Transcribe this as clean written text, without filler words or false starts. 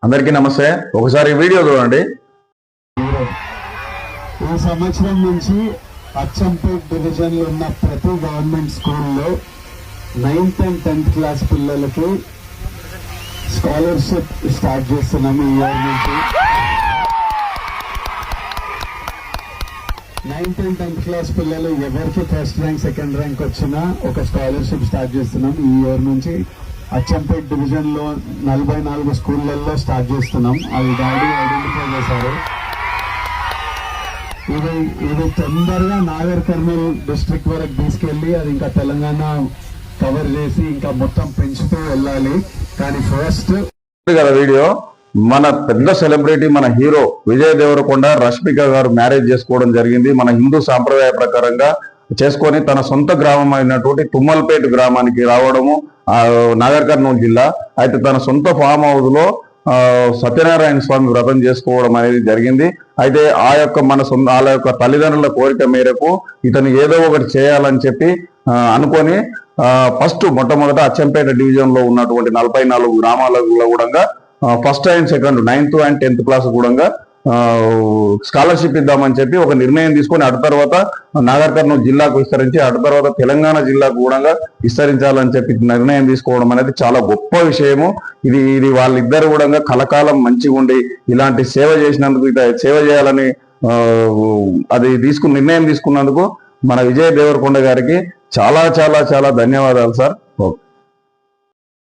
అందరికీ నమస్తే. ఒకసారి వీడియో చూడండి. ఈ సంవత్సరం నుంచి అచ్చంపేట్ డివిజన్ లో ఉన్న ప్రతి గవర్నమెంట్ స్కూల్లో 9th and 10th క్లాస్ పిల్లలకి స్కాలర్షిప్ స్టార్ట్ చేస్తున్నాము. ఈ ఇయర్ నుంచి 9th and 10th క్లాస్ పిల్లలు ఎవరికి ఫస్ట్ ర్యాంక్ సెకండ్ ర్యాంక్ వచ్చినా ఒక స్కాలర్షిప్ స్టార్ట్ చేస్తున్నాం. ఈ ఇయర్ నుంచి అచ్చంపేట్ డివిజన్ లో 44 స్కూళ్లలో స్టార్ట్ చేస్తున్నాం. అది డాడీ ఐడెంటిఫై చేశారు. ఇది తొందరగా నాగర్ కర్నూల్ డిస్ట్రిక్ట్ వరకు తీసుకెళ్లి అది ఇంకా తెలంగాణ కవర్ చేసి ఇంకా మొత్తం పెంచుతూ వెళ్ళాలి. కానీ ఫస్ట్ వీడియో మన పెద్ద సెలబ్రిటీ, మన హీరో విజయ్ దేవరకొండ రష్మిక గారు మ్యారేజ్ చేసుకోవడం జరిగింది. మన హిందూ సాంప్రదాయ ప్రకారంగా చేసుకొని తన సొంత గ్రామం అయినటువంటి తుమ్మల్పేట గ్రామానికి రావడము, నాగర్ కర్నూలు జిల్లా. అయితే తన సొంత ఫామ్ హౌస్ లో సత్యనారాయణ స్వామి వ్రతం చేసుకోవడం అనేది జరిగింది. అయితే వాళ్ళ యొక్క తల్లిదండ్రుల కోరిక మేరకు ఇతను ఏదో ఒకటి చేయాలని చెప్పి అనుకొని మొట్టమొదట అచ్చంపేట డివిజన్ లో ఉన్నటువంటి 44 గ్రామాలలో కూడా first and second 9th and 10th class కూడా స్కాలర్షిప్ ఇద్దామని చెప్పి ఒక నిర్ణయం తీసుకొని అటు తర్వాత నాగర్ కర్నూలు జిల్లాకు విస్తరించి అటు తర్వాత తెలంగాణ జిల్లాకు కూడా విస్తరించాలని చెప్పి నిర్ణయం తీసుకోవడం అనేది చాలా గొప్ప విషయము. ఇది వాళ్ళిద్దరు కూడా కలకాలం మంచిగా ఉండి ఇలాంటి సేవ చేసినందుకు, సేవ చేయాలని నిర్ణయం తీసుకున్నందుకు మన విజయ్ దేవరకొండ గారికి చాలా చాలా చాలా ధన్యవాదాలు సార్.